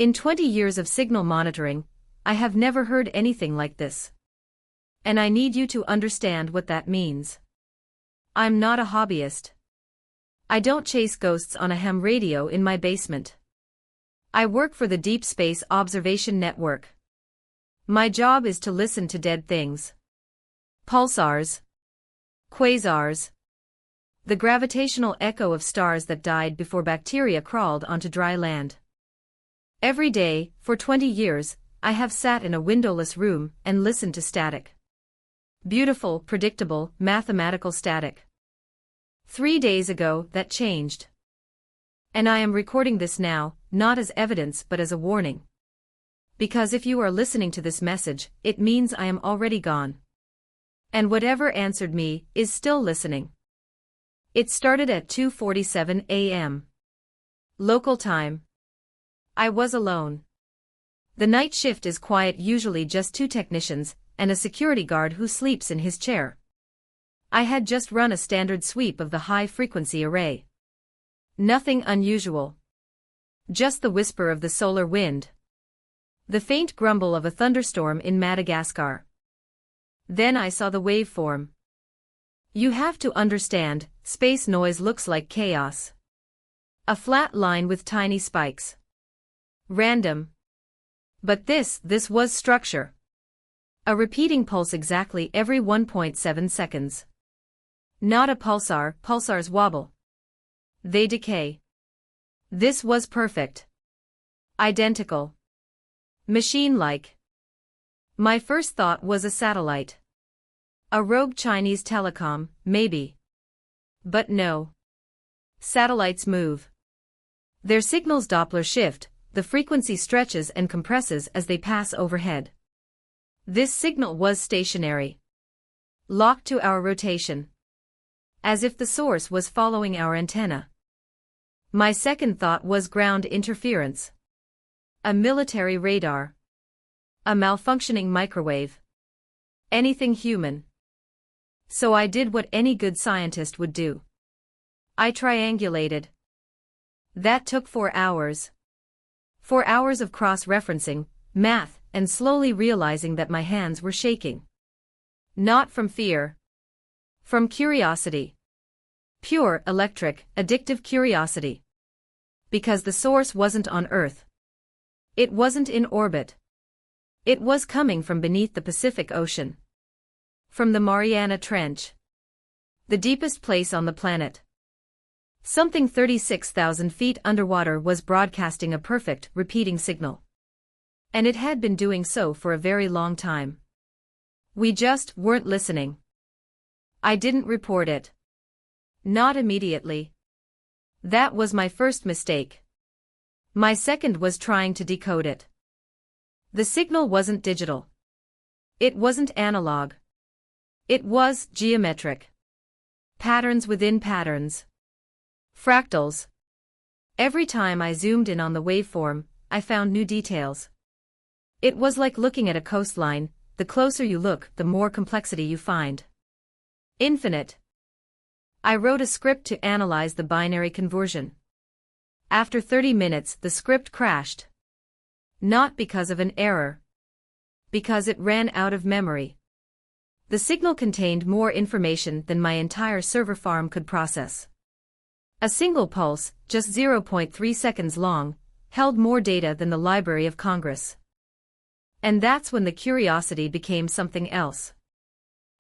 In 20 years of signal monitoring, I have never heard anything like this. And I need you to understand what that means. I'm not a hobbyist. I don't chase ghosts on a ham radio in my basement. I work for the Deep Space Observation Network. My job is to listen to dead things. Pulsars. Quasars. The gravitational echo of stars that died before bacteria crawled onto dry land. Every day, for 20 years, I have sat in a windowless room and listened to static. Beautiful, predictable, mathematical static. 3 days ago, that changed. And I am recording this now, not as evidence but as a warning. Because if you are listening to this message, it means I am already gone. And whatever answered me is still listening. It started at 2:47 a.m. Local time. I was alone. The night shift is quiet, usually just 2 technicians, and a security guard who sleeps in his chair. I had just run a standard sweep of the high-frequency array. Nothing unusual. Just the whisper of the solar wind. The faint grumble of a thunderstorm in Madagascar. Then I saw the waveform. You have to understand, space noise looks like chaos. A flat line with tiny spikes. Random. But this was structure. A repeating pulse exactly every 1.7 seconds. Not a pulsar, pulsars wobble. They decay. This was perfect. Identical. Machine-like. My first thought was a satellite. A rogue Chinese telecom, maybe. But no. Satellites move. Their signals Doppler shift, the frequency stretches and compresses as they pass overhead. This signal was stationary. Locked to our rotation. As if the source was following our antenna. My second thought was ground interference. A military radar. A malfunctioning microwave. Anything human. So I did what any good scientist would do. I triangulated. That took 4 hours. 4 hours of cross-referencing, math, and slowly realizing that my hands were shaking. Not from fear. From curiosity. Pure, electric, addictive curiosity. Because the source wasn't on Earth. It wasn't in orbit. It was coming from beneath the Pacific Ocean. From the Mariana Trench. The deepest place on the planet. Something 36,000 feet underwater was broadcasting a perfect, repeating signal. And it had been doing so for a very long time. We just weren't listening. I didn't report it. Not immediately. That was my first mistake. My second was trying to decode it. The signal wasn't digital. It wasn't analog. It was geometric. Patterns within patterns. Fractals. Every time I zoomed in on the waveform, I found new details. It was like looking at a coastline, the closer you look, the more complexity you find. Infinite. I wrote a script to analyze the binary conversion. After 30 minutes, the script crashed. Not because of an error. Because it ran out of memory. The signal contained more information than my entire server farm could process. A single pulse, just 0.3 seconds long, held more data than the Library of Congress. And that's when the curiosity became something else.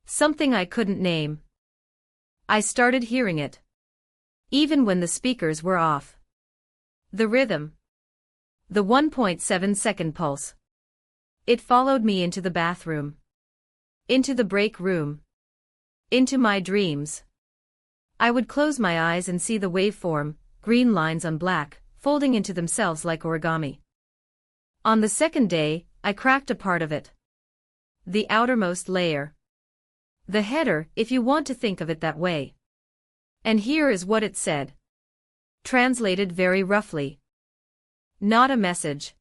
Something I couldn't name. I started hearing it. Even when the speakers were off. The rhythm. The 1.7-second pulse. It followed me into the bathroom. Into the break room. Into my dreams. I would close my eyes and see the waveform, green lines on black, folding into themselves like origami. On the second day, I cracked a part of it. The outermost layer. The header, if you want to think of it that way. And here is what it said. Translated very roughly. Not a message.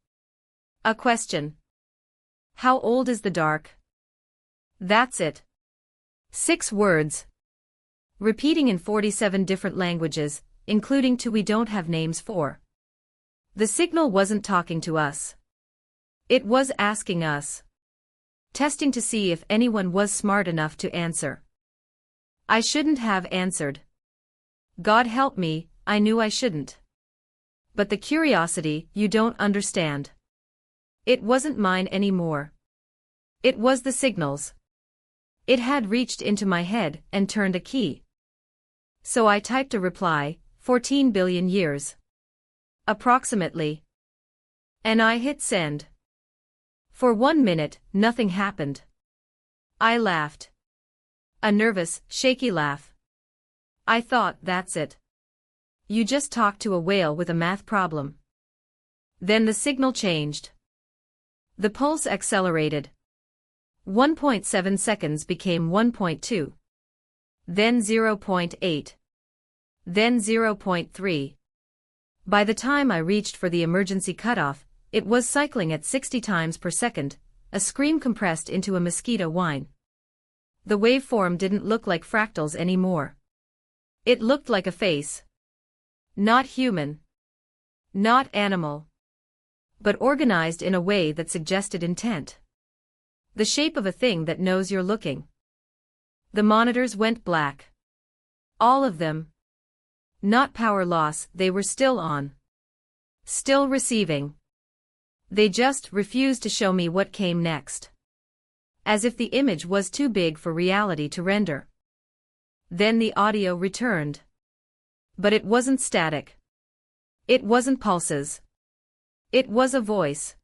A question. How old is the dark? That's it. 6 words. Repeating in 47 different languages, including 2 we don't have names for. The signal wasn't talking to us. It was asking us. Testing to see if anyone was smart enough to answer. I shouldn't have answered. God help me, I knew I shouldn't. But the curiosity, you don't understand. It wasn't mine anymore. It was the signal's. It had reached into my head and turned a key. So I typed a reply, 14 billion years. Approximately. And I hit send. For 1 minute, nothing happened. I laughed. A nervous, shaky laugh. I thought, that's it. You just talked to a whale with a math problem. Then the signal changed. The pulse accelerated. 1.7 seconds became 1.2. Then 0.8. Then 0.3. By the time I reached for the emergency cutoff, it was cycling at 60 times per second, a scream compressed into a mosquito whine. The waveform didn't look like fractals anymore. It looked like a face. Not human. Not animal. But organized in a way that suggested intent. The shape of a thing that knows you're looking. The monitors went black. All of them. Not power loss, they were still on. Still receiving. They just refused to show me what came next. As if the image was too big for reality to render. Then the audio returned. But it wasn't static. It wasn't pulses. It was a voice.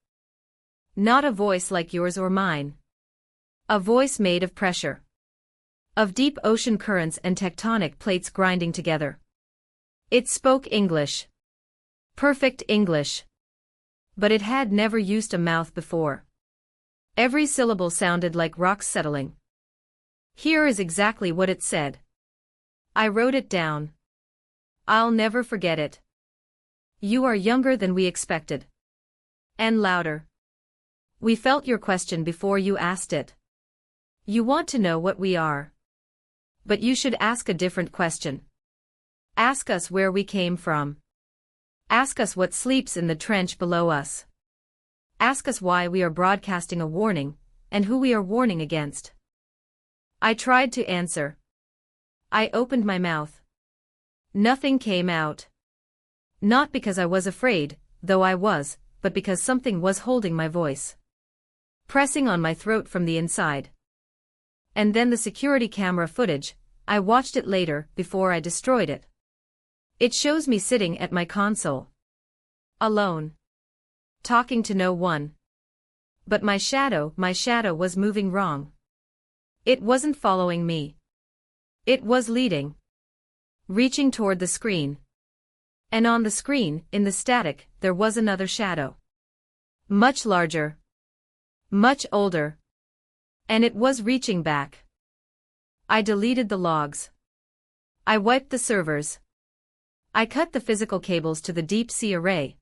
Not a voice like yours or mine. A voice made of pressure. Of deep ocean currents and tectonic plates grinding together. It spoke English. Perfect English. But it had never used a mouth before. Every syllable sounded like rocks settling. Here is exactly what it said. I wrote it down. I'll never forget it. You are younger than we expected. And louder. We felt your question before you asked it. You want to know what we are. But you should ask a different question. Ask us where we came from. Ask us what sleeps in the trench below us. Ask us why we are broadcasting a warning, and who we are warning against. I tried to answer. I opened my mouth. Nothing came out. Not because I was afraid, though I was, but because something was holding my voice. Pressing on my throat from the inside. And then the security camera footage, I watched it later, before I destroyed it. It shows me sitting at my console. Alone. Talking to no one. But my shadow was moving wrong. It wasn't following me. It was leading. Reaching toward the screen. And on the screen, in the static, there was another shadow. Much larger. Much older. And it was reaching back. I deleted the logs. I wiped the servers. I cut the physical cables to the deep sea array.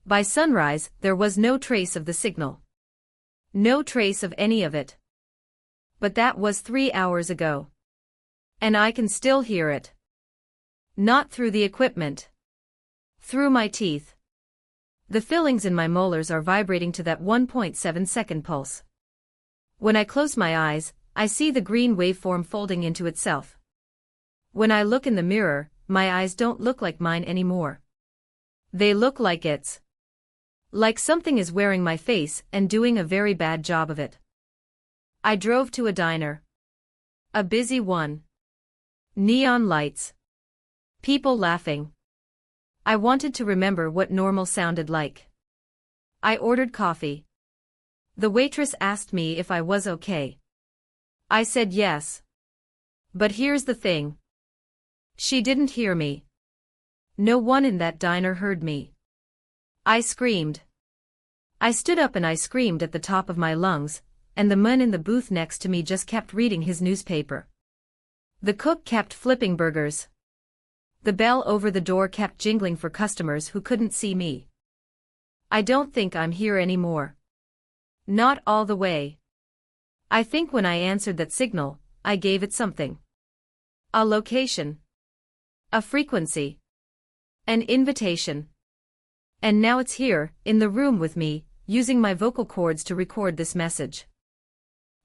By sunrise, there was no trace of the signal. No trace of any of it. But that was 3 hours ago. And I can still hear it. Not through the equipment. Through my teeth. The fillings in my molars are vibrating to that 1.7 second pulse. When I close my eyes, I see the green waveform folding into itself. When I look in the mirror, my eyes don't look like mine anymore. They look like its. Like something is wearing my face and doing a very bad job of it. I drove to a diner. A busy one. Neon lights. People laughing. I wanted to remember what normal sounded like. I ordered coffee. The waitress asked me if I was okay. I said yes. But here's the thing. She didn't hear me. No one in that diner heard me. I screamed. I stood up and I screamed at the top of my lungs, and the man in the booth next to me just kept reading his newspaper. The cook kept flipping burgers. The bell over the door kept jingling for customers who couldn't see me. I don't think I'm here anymore. Not all the way. I think when I answered that signal, I gave it something. A location. A frequency. An invitation. And now it's here, in the room with me, using my vocal cords to record this message.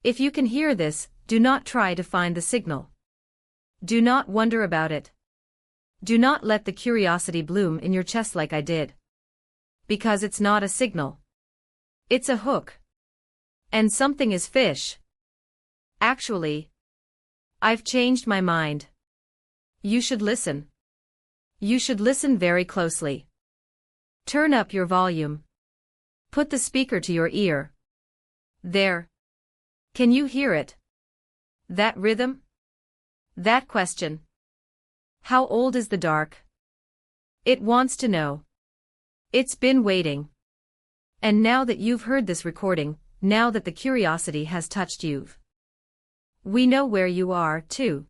If you can hear this, do not try to find the signal. Do not wonder about it. Do not let the curiosity bloom in your chest like I did. Because it's not a signal. It's a hook. And something is fish. Actually, I've changed my mind. You should listen. You should listen very closely. Turn up your volume. Put the speaker to your ear. There. Can you hear it? That rhythm? That question. How old is the dark? It wants to know. It's been waiting. And now that you've heard this recording, now that the curiosity has touched you, we know where you are, too.